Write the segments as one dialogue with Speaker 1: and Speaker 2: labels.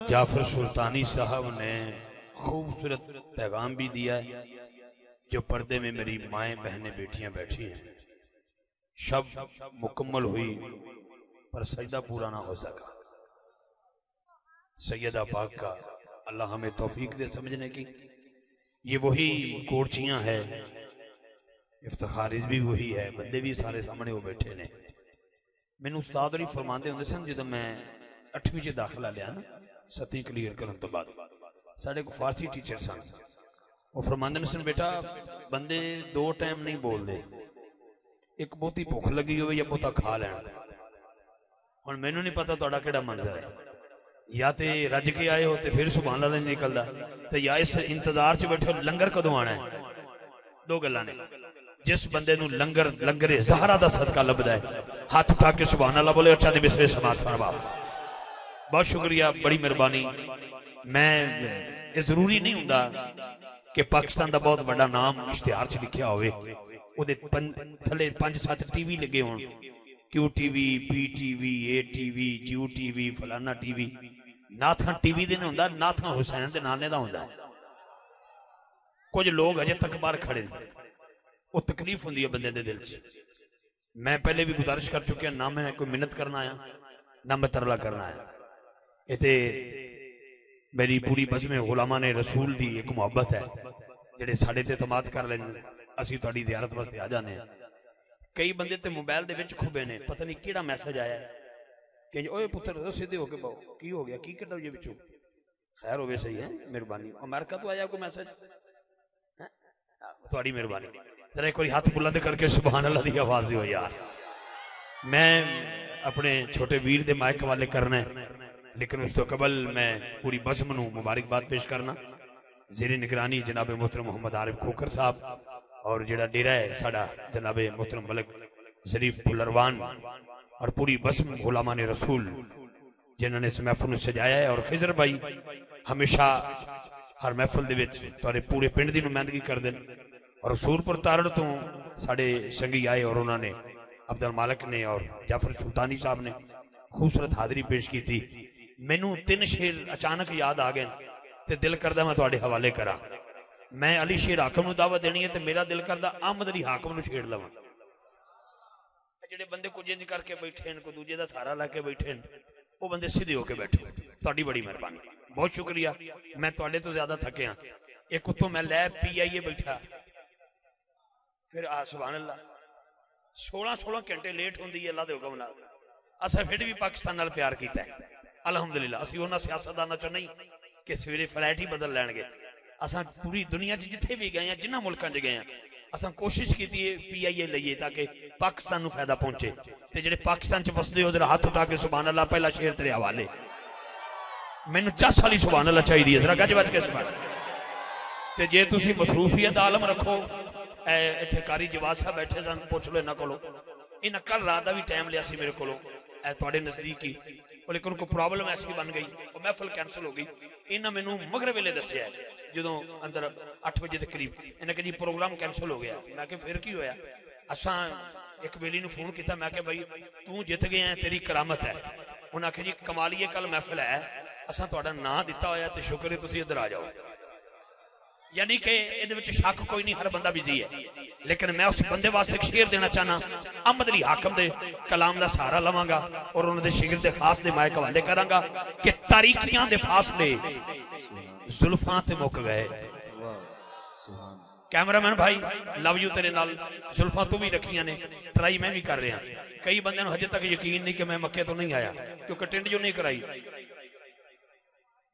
Speaker 1: जाफर सुल्तानी साहब ने खूबसूरत पैगाम भी दिया है। जो पर्दे में मेरी माएँ बहनें बेटियां बैठी हैं, शब मुकम्मल हुई पर सजदा पूरा ना हो सका। सैयदा पाक का अल्लाह हमें तौफीक दे समझने की। ये वही कोर्चियां है, इफ्तिखारिज भी वही है, बंदे भी सारे सामने वो बैठे ने। मैनू उस्ताद होरी फरमाते होंदे सन, जो मैं 8वीं च दाखिला लिया ना, 7वीं क्लीयर करने तो बाद साढ़े को फारसी टीचर सन, वो फरमाते सन बेटा बंदे 2 टाइम नहीं बोलते, एक बहुती भुख लगी हो या बहुता खा लैन। हुण मैनू नहीं पता तुहाडा किहड़ा मंजर है, या तो रज के आए हो तो फिर सुभान अल्लाह नहीं निकलता, तो या इस इंतजार च बैठे हो लंगर कदों आना है। 2 गल्लां ने। जिस बंदे नूं लंगर लंगरे ज़हरा दा सदका लभदा है, हाथ उठा के सुभान अल्लाह बोले, अच्छा दे बिस्मिल्लाह समात फरमा। बहुत शुक्रिया, बड़ी मेहरबानी। मैं ये जरूरी नहीं हुंदा कि पाकिस्तान का बहुत बड़ा नाम इश्तिहार च लिखिया होवे, उहदे थले 5-7 टीवी लगे होण, क्यू टीवी, पी टीवी, ए टीवी, जीओ टीवी, फलाना टीवी। नाथा टीवी दे नहीं हुंदा, नाथा हुसैन दे नाने दा हुंदा है। कुछ लोग अजे तक बाहर खड़े ने, वो तकलीफ होंदी है बंदे दे दिल च। मैं पहले भी गुजारिश कर चुकिया, ना मैं कोई मिन्नत करना आया ना मैं तरला करना आया। इत्थे मेरी पूरी बज़्म गुलामा ने रसूल दी एक मुहब्बत है, जिहड़े साडे ते एतमाद कर लैंदे, असीं तुहाडी ज़ियारत वास्ते आ जाने। कई बंदे ते मोबाइल दे विच खुबे ने, पता नहीं किहड़ा मैसेज आया कि ओए पुत्र सीधे होके बहु, की हो गया, की कड्डो जे विचों, खैर होवे सही है, मेहरबानी। अमेरिका तो आया कोई मैसेज, थोड़ी मेहरबानी। जरा एक बार हाथ बुलंद करके सुभान अल्लाह दी आवाज दियो यार। मैं अपने छोटे वीर दे माइक वाले करना है, लेकिन उस तो कबल मैं पूरी बज़्म नूं मुबारकबाद पेश करना। ज़ेरे निगरानी जनाब मोहतरम मोहम्मद आरिफ खोखर साहब और जिहड़ा डेरा है साडा जनाब मोहतरम मलिक ज़रीफ बुलरवान और पूरी बज़्म गुलामा ने रसूल जिन्होंने इस महफिल नूं सजाया है। और खिजर भाई हमेशा हर महफिल दे विच तुहाडे पूरे पिंड दी नुमाइंदगी करदे ने। और सूरपुर तारड़ तो साढ़े संगी आए और उन्होंने अब्दुल मालिक ने और जाफर सुल्तानी साहब ने खूबसूरत हाज़री पेश की थी। मैनू 3 शेर अचानक याद आ गए तो दिल करदा मैं तुहाडे हवाले करा। मैं अली शेर हाकम नूं दावत देनी है तो मेरा दिल करदा अहमद अली हाकम नूं छेड़ लवां। जिहड़े बंदे कुछ इंज करके बैठे हैं, कोई दूजे दा सहारा लैके बैठे हैं, वो बंदे सीधे होके बैठे। तुहाडी बड़ी मेहरबानी, बहुत शुक्रिया। मैं तुहाडे तो ज्यादा थकिया। एक उत्तों मैं लै पी आईए बैठा, फिर सुभान अल्लाह 16 घंटे लेट होंदी है अल्लाह दे हुक्म नाल। असां फिर भी पाकिस्तान नाल प्यार कीता है अल्हम्दुलिल्लाह। असीं उन्हां सियासतदानां चों नहीं कि सवेरे फ्लाइट ही बदल लैणगे। असां पूरी दुनिया च जिथे भी गए हैं, जिन्हां मुल्कां च गए हैं, असां कोशिश की PIA लईए ताकि पाकिस्तान नूं फायदा पहुंचे। ते जिहड़े पाकिस्तान च वसदे हो जरा हाथ उठा के सुभान अल्लाह। पहला शेर तेरे हवाले, मैनूं 10 वाली सुभान अल्लाह चाहिए, जरा गज बज के सुभान। ते जे तुसीं मसरूफियत आलम रखो, इत्थे कारी जवाद साहब बैठे सन, पुछ लो इन्हां कोलों। इन्हां कल रात का भी टाइम लिया सी मेरे कोलों तुहाडे नज़दीक ही, लेकिन उनको प्रॉब्लम ऐसी बन गई, वो महफिल कैंसल हो गई। इन्हां मैनूं मगरे वेले दस्सिया जदों अंदर 8 बजे के करीब, इन्हें कहा जी प्रोग्राम कैंसल हो गया। मैं कहा फिर की होया? असां एक बेली नूं फोन किया, मैं कहा भाई तू जित गया, तेरी करामत है। उन्हें आखिया जी कमालीए कल महफिल है, असां तुहाडा नां दिता होया ते शुक्र है तुसीं इधर आ जाओ। यानी कि ये शक कोई नहीं, हर बंदा बिजी है। लेकिन मैं उस बंदे वास्ते एक शेर देना चाहना, अहमद अली हाकम दे कलाम का सहारा लवांगा और उन्होंने शिगिर्द दे खास दे माइक हवाले करांगा कि तारीखियां दे फासले जुल्फां ते मुक गए। कैमरामैन भाई लव यू, तेरे नाल जुल्फां तू भी रखियां ने, ट्राई मैं भी कर रहा। कई बंदे हजे तक यकीन नहीं कि मैं मक्के तो नहीं आया, क्योंकि टिंड जो नहीं कराई।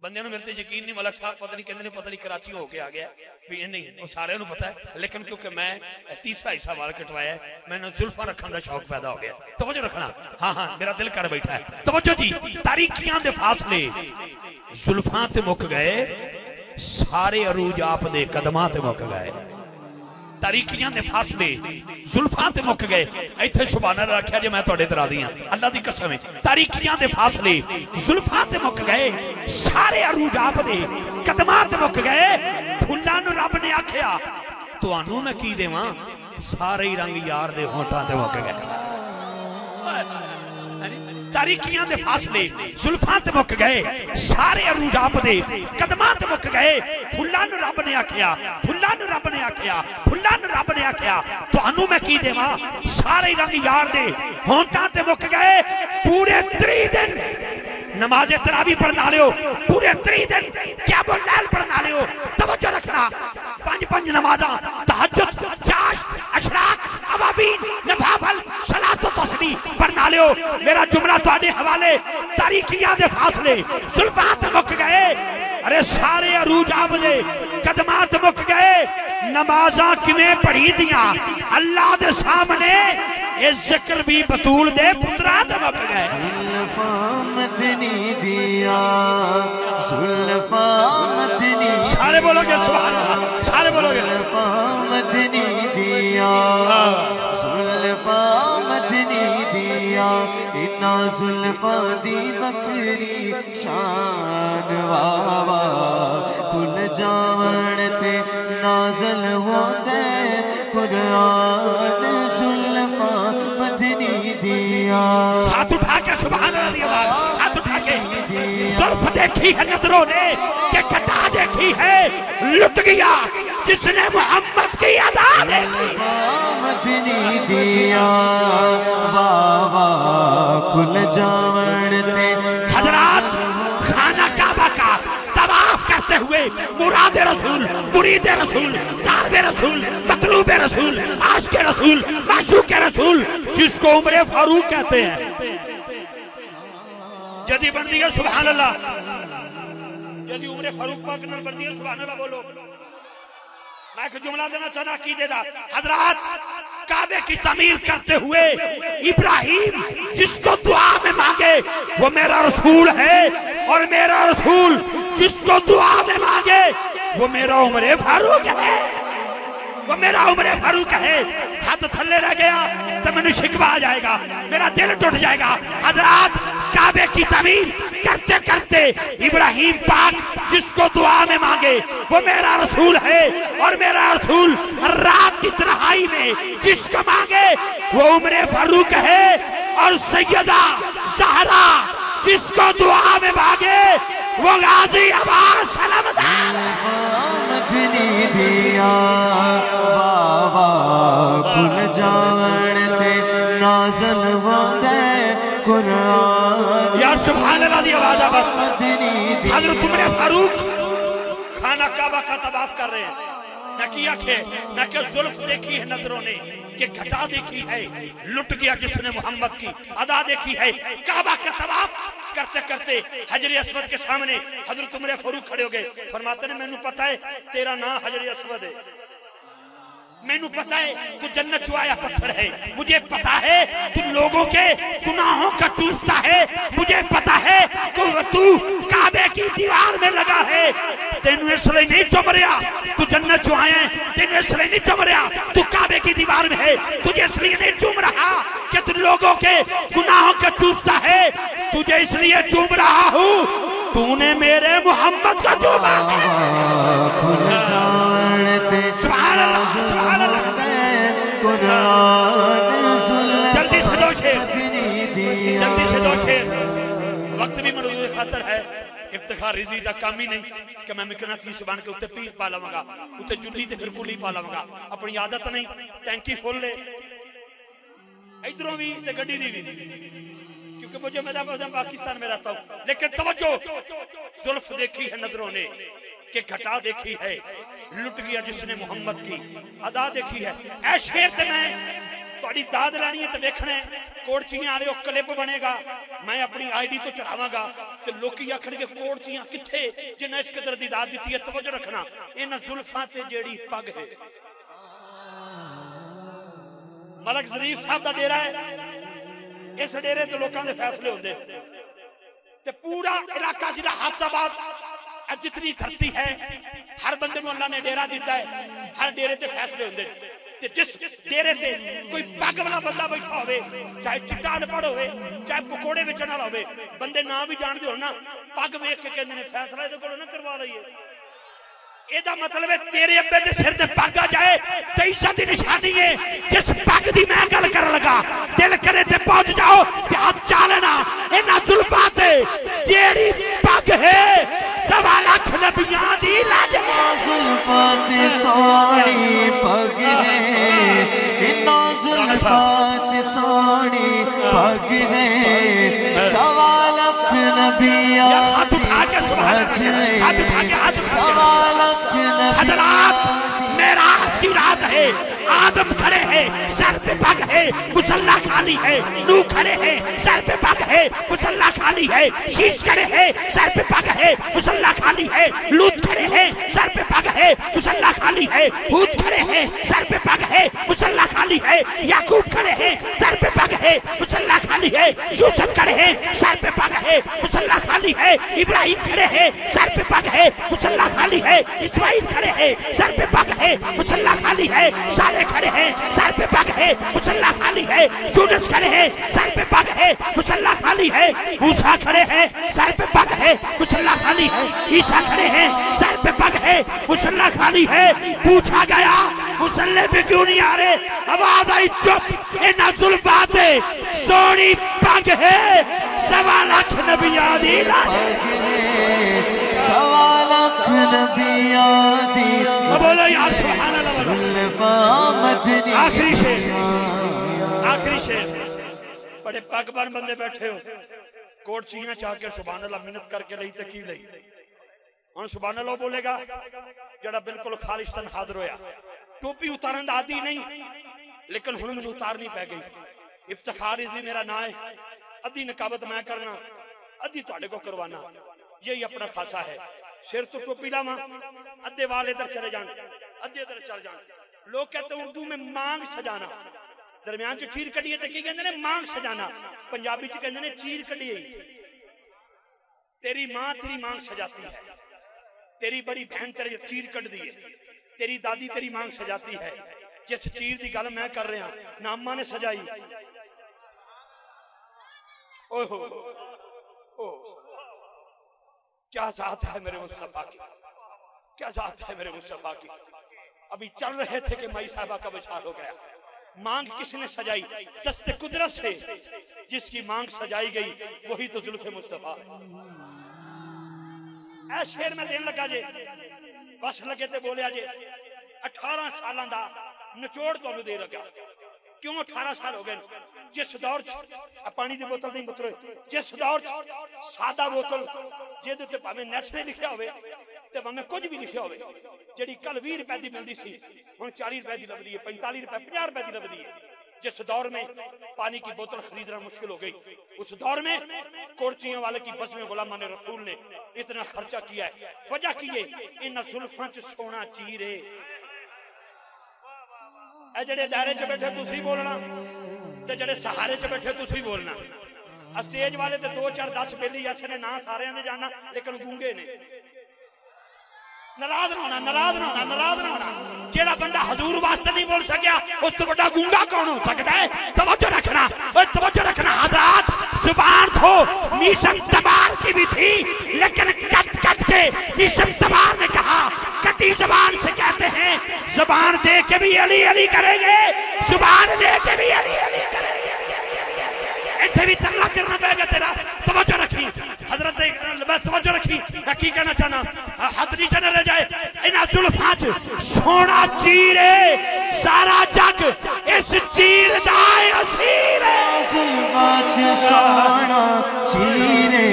Speaker 1: बंदे मेरे ते यकीन नहीं, मलक साहब पता नहीं कहते पता नहीं कराची होके आ गया भी नहीं, वो सारे पता है। लेकिन क्योंकि मैं तीसरा हिस्सा वाल कटवाया, मैंने जुल्फा रखने का शौक पैदा हो गया। तवज्जो रखना, हाँ हाँ मेरा दिल कर बैठा है। तवज्जो जी, तारीखियां दे फासले जुल्फां ते मुक गए, सारे अरूज आप दे कदमां ते मुक गए। तारीखियां दे फासले जुल्फां ते मुक गए। इत्थे सुभान अल्लाह रखिया जे मैं तुहाडे ते राज़ी हां, अल्लाह दी कसम है। तारीखियां दे फासले जुल्फां ते मुक गए, सारे अरूज आप दे कदमां ते मुक गए। फुल्लां नूं रब ने आखिया तुहानूं मैं की देवां, सारे ही रंग यार दे होठां ते मुक गए। तारीकियां दे फासले जुल्फां ते मुक गए, सारे अरूजाब दे कदमां ते मुक गए। फुल्लां नूं रब ने आखिया, फुल्लां नूं रब ने आखिया, फुल्लां नूं रब ने आखिया तुहानू मैं की देवां, सारे रंग यार दे होंठां ते मुक गए। पूरे 3 दिन नमाज तरावी पढ़ना लियो, पूरे 3 दिन क़यामुल लैल पढ़ना लियो। तवज्जो रखना, 5 नमाज़ां तहज्जुद, चाश, अशराक, अवाबीन, नफाफल, सलात तस्बीह पढ़ना लियो। मेरा जुमला तुहाडे हवाले, तारीकियां दे फासले जुल्फां ते मुक गए। अरे सारे अरूजाब दे कदमां ते मुक गए। नमाज़ां किवें पढ़ी दियां अल्लाह दे सामने, ये जिक्र भी बतूल दे पुत्रा ते मुक गए। सारे बोलोगे सुभान अल्लाह, सारे बोलोगे
Speaker 2: मदनी दिया, जुल्फा मदनी दिया, इन्ना जुल्फा दी बकरी शान वावा, खुल जावण ते नाज़ल होते कुरान, जुल्फा मदनी दिया।
Speaker 1: हाथ उठा के सुभान अल्लाह दी आवाज़, हाथ उठा के। जुल्फ देखी है नजरों ने कि घटा देखी है, लुट गया जिसने मोहम्मद की अदा देखी।
Speaker 2: मदनी दिया बाबा, खुल जावण ते।
Speaker 1: हजरात खाना काबा का तवाफ करते हुए मुराद रसूल, मुरीद रसूल, तालिब रसूल, मतलूब रसूल, आशिक रसूल, माशूक रसूल, जिसको उम्र फारूक कहते हैं, जदी बनती है सुभान अल्लाह, जदी उम्र फारूक पाक नाल बनती है सुभान अल्लाह बोलो। मैं एक जुमला देना चाहना अकीदे दा। हजरात काबे की तमीर करते हुए इब्राहिम जिसको दुआ में मांगे वो मेरा रसूल है, और मेरा रसूल जिसको दुआ में मांगे वो मेरा उम्र फारूक है, वो मेरा उम्र फारूक है। हाथ थल्ले रह गया तो मैंने शिकवा आ जाएगा, मेरा दिल टूट जाएगा। हजरात काबे की तमीर करते करते इब्राहिम पाक जिसको दुआ में मांगे वो मेरा रसूल है, और मेरा रसूल रात की तन्हाई में जिसको मांगे वो उम्र फारूक है, और सैयदा ज़हरा जिसको दुआ में मांगे वो गाजी अब्बास सलामदार।
Speaker 2: मदनी दिया बाबा, खुल जावण ते नाज़ल होते कुरान।
Speaker 1: यार सुभान अल्लाह दी आवाज़ आवाज़। हज़रत उमर फारूक खाना काबा का तवाफ कर रहे हैं। न किया खे न के जुल्फ देखी है नजरों ने कि घटा देखी है, लुट गया जिसने मोहम्मद की अदा देखी है। काबा का तवाफ करते करते हजर अस्वद के सामने हजरत उमर फारूक खड़े हो गए। फरमाते ने मैनू पता है तेरा नाम हजर अस्वद है, मैनू पता है तू जन्नत चुआया पत्थर है, मुझे पता है तू लोगों के गुनाहों का चूसता है, मुझे पता है तू काबे की दीवार में लगा है। तेनू इसलिए नहीं चुम रहा तू जन्नत चुआया है, तेनू इसलिए नहीं चुम रहा तू काबे की दीवार में है, तुझे इसलिए नहीं चूम रहा कि तू लोगों के गुनाहों का चूसता है, तुझे इसलिए चूम रहा हूँ तूने मेरे मोहम्मद का चूमा। जल्दी से दो शेर, जल्दी से दो शेर, वक्त भी मौजूद खातर है। इफ्तिखार रिजी का काम ही नहीं कि मैं मिकनातीस बन के उत्ते पीर पा लवांगा, उत्ते जुल्ली ते फिर कुली पा लवांगा। अपनी आदत नहीं, टैंकी फुल ले इधरों भी ते गड्डी दी भी, क्योंकि मुझे मैं पाकिस्तान में रहता हूँ। लेकिन तवज्जो, जुल्फ देखी है नजरों ने कि घटा देखी है, लुट गया जिसने मोहम्मद की अदा देखी है। ऐ शेर ते मैं थोड़ी दाद लैनी है तो देखना कोड़चियां वाले क्लिप बनेगा, मैं अपनी आईडी तो चढ़ावांगा तो लोकी आखणगे कोड़चियां किथे जिन्हें इस कदर दी दाद दी है। तवज्जो रखना, इन्हां जुल्फां ते जेड़ी पग है, मलक ज़रीफ साहब का डेरा है, इस डेरे तो लोगों के फैसले होंगे ते पूरा इलाका जिला हाफसाबाद जितनी धरती है हर बंदे को अल्लाह ने डेरा दिता है, हर डेरे ते फैसले होंगे। ते जिस डेरे ते कोई पग वाला बंदा बैठा होवे, चाहे चिट्टा अनपढ़ होवे, चाहे पकोड़े बेचण वाला होवे, बंदे ना भी जानते हो ना, पग वेख के कहंदे ने फैसला इहदे कोलों ना करवा लईए। एदा मतलब है तेरे अब्बे दे सिर ते पग आ जाए ते इज्जत दी निशानी है। जिस पग दी मैं गल कर लगा दिल करे ते पहुंच जाओ ते हाथ चा लेना इन्हां जुल्फां ते जेड़ी पग है 1.25 लाख नबियां दी लाज है।
Speaker 2: जुल्फां ते सोहनी पग है इन्हां जुल्फां ते सोहनी पग है 1.25 लाख नबियां
Speaker 1: हाथ उठा के सुभान अल्लाह हाथ उठा के हाथ
Speaker 2: 1.25 लाख
Speaker 1: हजरात मेराज की रात है। आदम खड़े हैं सर पे पग है मुसल्ला खाली है। नूह खड़े हैं सर पे पग है मुसल्ला खाली है। शीश खड़े हैं सर पे पग है मुसल्ला खाली है। लूत खड़े हैं सर पे पग है मुसल्ला खाली है। हूद खड़े हैं सर पे पग है मुसल्ला खाली है। याकूब खड़े हैं सर पे पग है मुसल्ला खाली है। यूसुफ खड़े हैं सर पे पग है मुसल्ला खाली है। इब्राहिम खड़े हैं सर पे पग है मुसल्ला खाली है। इस्माइल खड़े हैं सर पे पग है मुसल्ला खाली है। साले खड़े हैं सर पे पग है मुसल्ला खाली है। यूनुस खड़े हैं सर पे पग है मुसल्ला खाली है। मूसा खड़े हैं सर पे पग है मुसल्ला खाली है। ईसा खड़े हैं सर पे पग है मुसल्ला खाली है। पूछा गया मुसल्ले पे क्यों नहीं आ रहे? आवाज आई चुप इन्हां जुल्फां ते सोहनी पग है 1.25 लाख नबियां दी लाज है।
Speaker 2: 1.25 लाख नबियां दी
Speaker 1: बोलो यार सुभान अल्लाह। आखिरी शेर आखिरी शेर बड़े पगबन बंदे बैठे हो कोट चीना चाह के सुभान अल्लाह मिन्नत करके लई ते की लई हुण सुभान अल्लाह बोलेगा जड़ा बिल्कुल खालिस्तन हाजिर होया। टोपी उतारन दा आदी नहीं लेकिन हुण मैनूं उतारनी पै गई। इफ्तिखार इज़ी मेरा ना है। अद्धी नकाबत मैं करना अद्धी तुहाडे को करवाना यही अपना खासा है। सिर तो टोपी लावा अद्धे वाल इधर चले जान अद्धे इधर चल जान। लोग कहते हैं उर्दू में मांग सजाना दरमियान च चीर कढ़िए तो की कहते हैं मांग सजाना। पंजाबी च कहते हैं चीर कढ़िए। तेरी मां तेरी मांग सजाती है। तेरी बड़ी बहन तेरी चीर कढ़दी है। तेरी दादी तेरी मांग सजाती है। जिस चीर की गल मैं कर रहा ना अम्मा ने सजाई। ओहो ओ क्या जात है मेरे मुस्तफा की क्या जात है मेरे मुस्तफा की। अभी चल रहे थे कि माई साहबा का विशाल हो गया। मांग किसने सजाई? दस्ते कुदरत से जिसकी मांग सजाई गई वही तो जुल्फे मुस्तफा। ऐ शेर में देन लगा जे बस लगे ते बोलिया जे 18 साल दा निचोड़ तुहानू दे लगा। क्यों 18 साल हो गए? जिस दौर पानी की बोतल नहीं पुत्रो जिस दौर सादा बोतल जिहदे ते भावें नेस्ले लिखिया होवे ते भावें कुछ भी लिखिया होवे जिहड़ी कल 20 रुपए की मिलती सी हुण 40 रुपए की लभदी है 45 रुपए 50 रुपए की लभदी है। जिस दौर में पानी की बोतल खरीदना मुश्किल हो गई उस दौर में कोर्चियां वाले की बस में गुलामा ने रसूल ने इतना खर्चा किया है। वजह की है इन जुल्फां च सोना चीरे। ए जेड़े दायरे च बैठे तुसी बोलना ते जेड़े सहारे च बैठे तुसी बोलना। स्टेज वाले ते 2 4 10 बेली ऐसे ने ना सारे ने जाना लेकिन गूंगे ने। नाराज ना होना नाराज ना होना नाराज ना होना। जेड़ा बंदा हजूर वास्ते नहीं बोल सकिया उस तो बड़ा गूंगा कौन हो सकता है? तवज्जो रखना तवज्जो रखना हजरात। जुबान तो मीशम तबार की भी थी लेकिन कट कट के मीशम तबार ने कहा कटी जबान से कहते हैं जुबान दे के भी अली अली करेंगे जुबान दे के भी अली अली करेंगे। इत्थे भी तरला करना पड़ेगा तेरा। तवज्जो रखी हजरत तवज्जो रखी। मैं की कहना चाहना हाथ नीचे न रह जाए। इन्हां जुल्फां च सोना चीरे सारा जग इस चीर दा असीर है।
Speaker 2: जुल्फां च सोना चीरे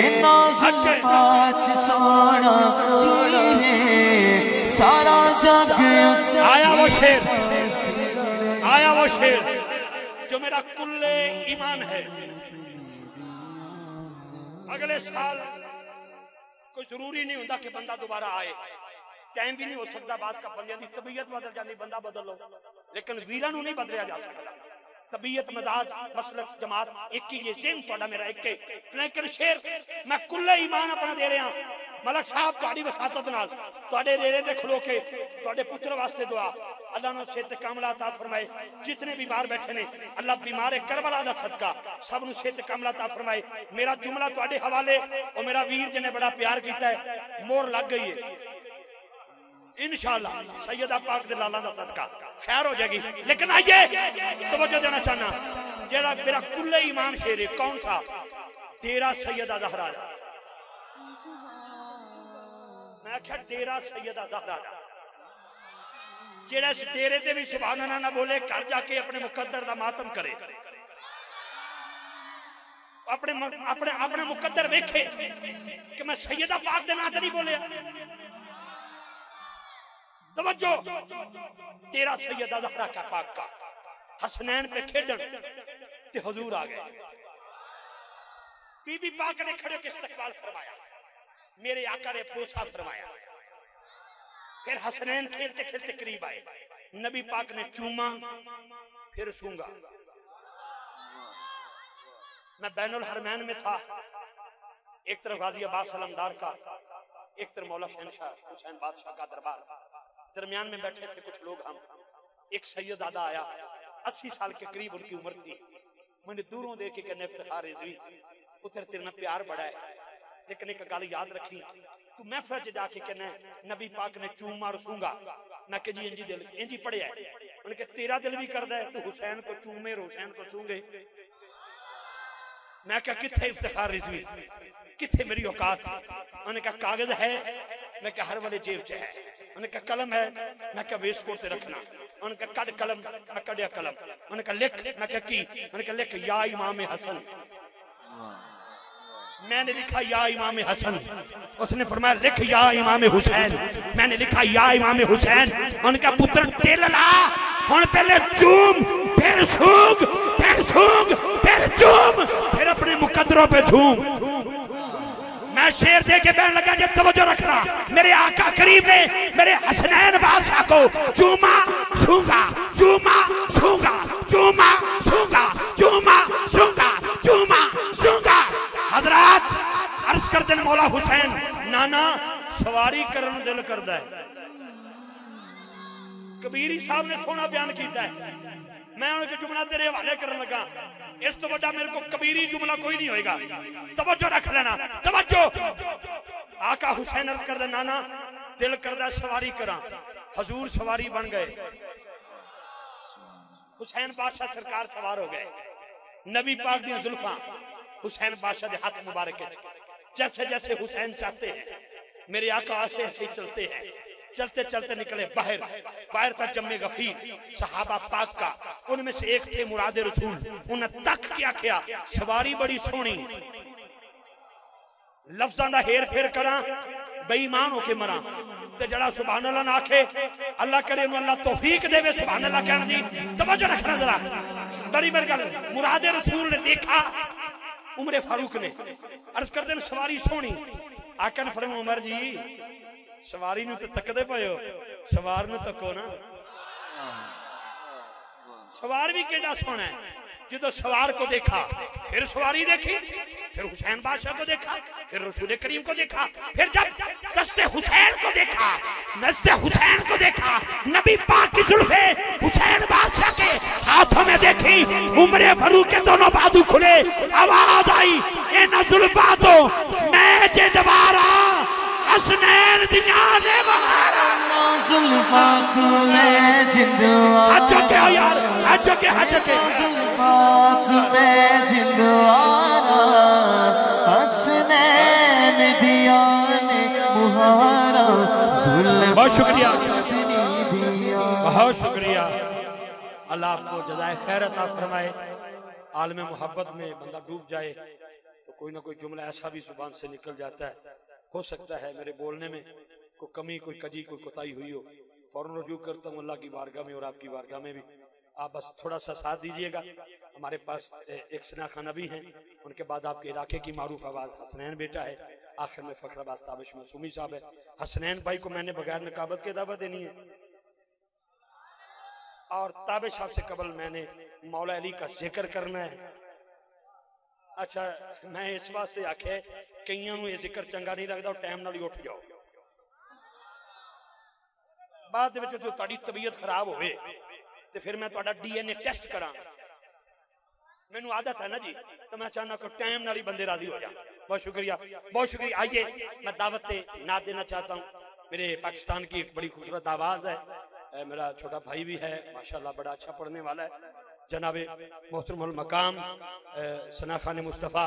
Speaker 2: इन्हां जुल्फां च सोना चीरे सारा जग।
Speaker 1: आया वो शेर जो मेरा कुल्ले ईमान है। अगले साल कोई जरूरी नहीं होता कि बंदा दोबारा आए। टाइम भी नहीं हो सकता बात का बंदे की तबीयत बदल जाती बंदा बदल लो लेकिन वीरां नूं नहीं बदलिया जा सकता। तबीयत मजाज मसलक जमात एक ही है सेम थोड़ा मेरा एक है। लेकिन शेर मैं कुल्ले ईमान अपना दे रहा मलक साहब तुहाडी वसातत नाल तुहाडे रेड़े ते खलो के तुहाडे पुत्र वास्ते दुआ अल्लाह ने सेहत कामला अता फरमाए। जितने बीमार बैठे ने अल्लाह बीमार करबला दा सदका सब नूं सेहत कामला अता फरमाए। मेरा जुमला तुहाडे हवाले और मेरा वीर जिन्हें बड़ा प्यार किया है मोहर लग गई है। इंशाअल्लाह सैयदा पाक दे लाला दा सदका खैर हो जाएगी। लेकिन आइए तवज्जो देना चाहना, जेड़ा मेरा कुल्ले ईमान शेर है कौन सा? डेरा सैयदा ज़हरा दा। मैं आख्या डेरा सैयदा ज़हरा दा, जेड़ा इस डेरे ते भी सुभान अल्लाह ना बोले, घर जाके अपने मुकद्दर दा मातम करे, अपने अपने अपने मुकद्दर वेखे कि मैं सैयदा पाक दे नाम ते नहीं बोलिया। तवज्जो, तेरा सैयदा ज़हरा का पाक का हसनैन पे खेडन ते हुजूर आ गए। बीबी पाक ने खड़े के इस्तकबाल फरमाया, मेरे आका ने पोसा फरमाया। फिर हसनैन खेलते खेलते करीब आए, नबी पाक ने चूमा, फिर सूंगा। मैं बैनुल हरमैन में था, एक तरफ गाजी अब्बास सलमदार का, एक तरफ मौला शहनशाह हुसैन बादशाह का दरबार, दरमियान में बैठे थे कुछ लोग हम। एक सैयदादा आया, 80 साल के करीब उनकी उम्र थी। मैंने दूरों देख के कहने इफ्तिखार रिजवी पुत्र तेरे ना प्यार बड़ा है, लेकिन एक गल याद रखी, तू महफिल च जाके कहना नबी पाक ने चूम मार सूंगा। मैं कह जी इंजी दिल इंजी पढ़िया, उन्हें कहा तेरा दिल भी करदा है तू हुसैन को चूमे हुसैन को सूंगे। मैं क्या किथे इफ्तिखार रिजवी, किथे मेरी औकात? उन्हें कहा कागज है, मैं क्या हर वाले जेब च है। उन्हें कहा कलम है, मैं क्या वेस्टकोट से रखना। उन्हें कहा कड कलम, मैं कड़िया कलम। उन्हें कहा लिख, मैं क्या की? उन्हें कहा लिख या इमाम हसन। मैंने लिखा या इमाम हसन। उसने फरमाया लिख या इमाम हुसैन। मैंने लिखा या इमाम हुसैन। उनका पुत्र दिल ला, हुन पहले चूम, फिर सूंघ, फिर सूंघ, फिर चूम, फिर अपने मुकद्दरों पे झूम। मैं शेर दे के बहन लगा, जब तवज्जो रखना, मेरे आका करीम ने मेरे हसनैन बादशाह को चूमा सूंघा, चूमा सूंघा, चूमा सूंघा, चूमा सूंघा, चूमा सूंघा। हजरात अर्ज करते हैं मौला हुसैन, नाना सवारी करन दिल करदा है। कबीरी साहब ने सोना बयान किया है, मैं उनके जुमला तेरे हवाले करने लगा। इस तो बड़ा मेरे को कबीरी जुमला कोई नहीं होएगा। तवज्जो रख लेना, तवज्जो। आका हुसैन अर्ज करदा, नाना दिल करदा सवारी करा। हजूर सवारी बन गए, हुसैन बादशाह सरकार सवार हो गए। नबी पाक दी जुल्फां हुसैन बादशाह के हाथ मुबारक है। जैसे जैसे हुसैन चाहते हैं मेरे आका ऐसे ऐसे चलते हैं। चलते चलते निकले बाहर, बाहर तक जम्मे गफीर सहाबा पाक का, उनमें से एक थे मुरादे रसूल। उन्हें तक क्या किया, सवारी बड़ी सोहनी, लफ्जां दा हेर फेर करा, बेईमान होके मरा। ते जड़ा सुभान अल्लाह ना आखे, अल्लाह करे अल्लाह तौफीक देवे सुभान अल्लाह कहने दी। तवज्जो रखना जरा, बड़ी बड़ी गल। मुरादे रसूल ने देखा, उमरे फारूक ने अर्ज करते हैं सवारी सोहनी। आका ने फरमाया उमर जी सवारी नूं तो तकदे पे हो, सवार नूं तको ना। सवार भी केड़ा सोहना है। जो सवार को देखा, फिर सवारी देखी, फिर हुसैन बादशाह को देखा, फिर रसूल करीम को देखा, फिर जब दस्ते हुसैन को देखा, दस्ते हुसैन को देखा, नबी पाक की जुल्फे हुसैन बादशाह के हाथों में देखी, उमरे फारूक के दोनों बाजू खुले, आवाज आई इन जुल्फा तो मैं जे दोबारा हसनैन दिया ने बहारा।
Speaker 2: जुल्फा तुम्हें जिंदवा,
Speaker 1: हजो के यार, हजो के, हजो के।
Speaker 2: जुल्फा तुम्हें जिंदवारा, हसनैन दिया ने मुहारा।
Speaker 1: बहुत शुक्रिया, बहुत शुक्रिया। अल्लाह आपको जज़ाए खैर अता फरमाए। आलम मोहब्बत में बंदा डूब जाए तो कोई ना कोई जुमला ऐसा भी जुबान से निकल जाता है। हो सकता है मेरे बोलने में कोई कमी, कोई कजी, कोई कोताही हुई हो। फौरन रुजू करता हूँ अल्लाह की बारगाह में और आपकी बारगाह में भी। आप बस थोड़ा सा साथ दीजिएगा। हमारे पास एक सना खाना भी हैं, उनके बाद आपके इलाके की मारूफ आवाज हसनैन बेटा है, आखिर में फखराबाज ताबिश मासूमी साहब है। हसनैन भाई को मैंने बगैर नकाबत के दावत देनी है, और ताबिश साहब से कबल मैंने मौला अली का जिक्र करना है। अच्छा, मैं इस वास्ते आखे कईयों ये जिक्र चंगा नहीं लगता, टाइम नाल ही उठ जाओ। बाद में जो ताड़ी तबीयत खराब होए तो फिर मैं तुहाडा DNA टेस्ट करा, मैनू आदत है ना जी, तो मैं चाहना को टाइम नाल ही बंदे राजी हो जाए। बहुत शुक्रिया, बहुत शुक्रिया। आइए मैं दावत ना देना चाहता हूँ मेरे पाकिस्तान की एक बड़ी खूबसूरत आवाज है, मेरा छोटा भाई भी है माशाल्लाह, बड़ा अच्छा पढ़ने वाला है, जनाबे मोहतरमुल मकाम सना खान मुस्तफ़ा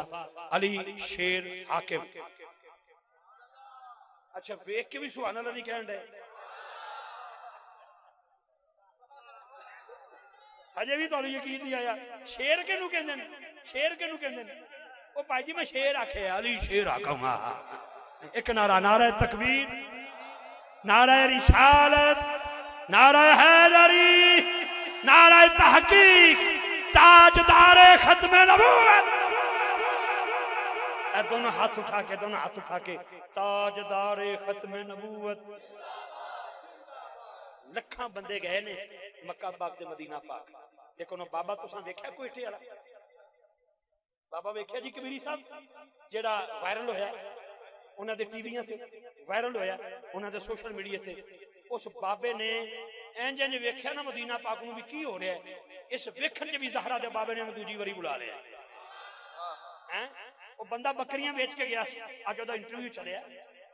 Speaker 1: अली शेर हाकिम। अच्छा वेख के भी सुभान अल्लाह नहीं कहन रहे, अजे भी तुहानू यकीन नहीं आया। शेर किनू कहंदे ने, शेर किनू कहंदे ने? ओ भाई जी मैं शेर आखे, अली शेर हाकिम। एक नारा, नारा तकबीर, नारा रिसालत, नारा हैदरी, नारा तहकीक, ताजदारे खत्म नबूवत। दोनों हाथ उठा के, दोनों हाथ उठा के, ताजदारे खत्म नबूवत। लखा बंदे गए ने मक्का पाक ते मदीना पाक, देखो ना बाबा तुसा वेख्या कोयटे वाला बाबा वेख्या जी कबीरी साहब जेड़ा वायरल होया उन्हां दे टीवीआं ते, वायरल होया उन्हां दे सोशल मीडिया ते। उस बाबे ने इंज इंज वेख्या ना मदीना पाक नूं भी की हो रहा है, इस वेखण च भी ज़हरा दे बाबे ने दूजी वारी बुला लिया है। वो बंदा बकरियां बेच के गया, अज ओदा इंटरव्यू चलिया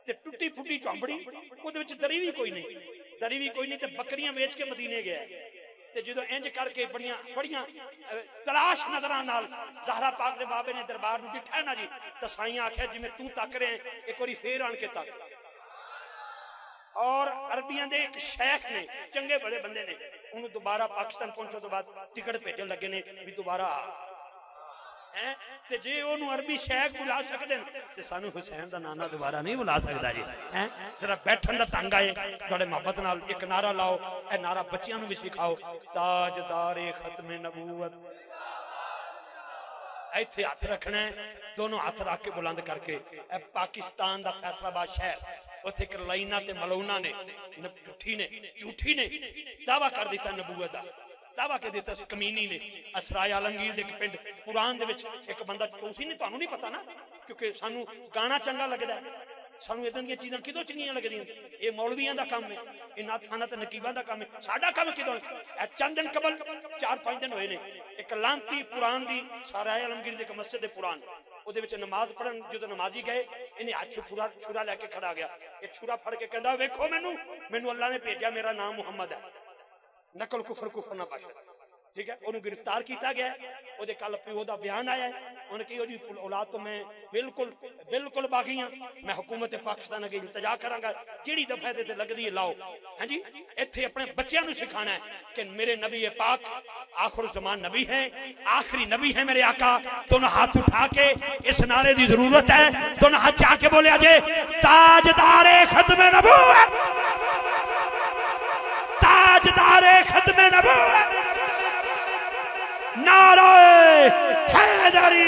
Speaker 1: ते टुटी फुटी चौंबड़ी, ओदे विच दरी भी कोई नहीं, दरी भी कोई नहीं, ते बकरियां बेच के मदीने गया। ते जो इंज करके बड़िया बड़िया तलाश नजरां नाल ज़हरा पाक दे बाबे ने दरबार नूं डिठा ना जी, तो साईं आख्या जिवें तू तक रहे एक बारी फेर आण के तक। और अरबियां दे एक शेख ने, चंगे बड़े बंदे ने, उन्होंने दोबारा पाकिस्तान पहुंचने तो बाद टिकट भेजन लगे ने भी दोबारा है। ते जे ओनू अरबी शेख बुला सकते ते सानू हुसैन दा नाना दोबारा नहीं बुला सकता जी है। जरा बैठन दा ढंग आए थोड़े मोहब्बत नाल एक नारा लाओ, ए नारा बच्चियां नू भी सिखाओ, ताजदारे खत्म नबूवत। इत्थे हाथ रखना है, दोनों हाथ रख के बुलंद करके। ए पाकिस्तान दा फैसलाबाद शहर, उथे एक लाइना ते मलौना ने झूठी ने दावा कर दिता नबूवत दा, दावा के दिता कमीनी ने। असराय आलमगीर दे पिंड पुरान दे विच एक बंदा, तुसीं नहीं, तुहानू नहीं पता ना, क्योंकि सानू गाना चंगा लगदा है, सानू इदां दी चीज़ां किदों चंगियां लगदियां। ये मौलवियां दा काम है, ये नाथाना ते नकीबां दा काम है, साडा काम किदों है। चंद दिन कबल 4-5 दिन होए ने, एक लांती पुरान दी सराय आलमगीर दी एक मस्जिद दे पुरान, ਉਹਦੇ ਵਿੱਚ ਨਮਾਜ਼ ਪੜਨ ਜਦੋਂ ਨਮਾਜ਼ੀ ਗਏ, ਇਹਨੇ ਹੱਥ ਛੁਰਾ ਲੈ ਕੇ ਖੜਾ ਗਿਆ। ਇਹ ਛੁਰਾ ਫੜ ਕੇ ਕਹਿੰਦਾ ਵੇਖੋ ਮੈਨੂੰ ਅੱਲਾ ਨੇ ਭੇਜਿਆ, ਮੇਰਾ ਨਾਮ ਮੁਹੰਮਦ ਹੈ, ਨਕਲ ਕੁਫਰ ਨਾ ਬਖਸ਼। ठीक है, उन्हें गिरफ्तार किया गया। ਉਹਦੇ ਕੱਲ ਪਿਓ ਦਾ ਬਿਆਨ ਆਇਆ, ਉਹਨੇ ਕਿਹਾ ਜੀ औलाद तो मैं बिल्कुल बागी हाँ, मैं हुकूमत पाकिस्तान अगे इल्तजा करांगा, जिहड़ी दफा इहदे ते लगदी है लाओ। हाँ जी, इत्थे अपने बच्चों को सिखाना है कि मेरे नबी पाक आखिर ज़मान नबी है, आखिरी नबी है मेरे आका। दोनों हाथ उठा के इस नारे की जरूरत है, दोनों हाथ जाके बोले अजे ताजदारे खत्म नबूवत, ताजदारे खत्म नबूवत, नारे हैदरी।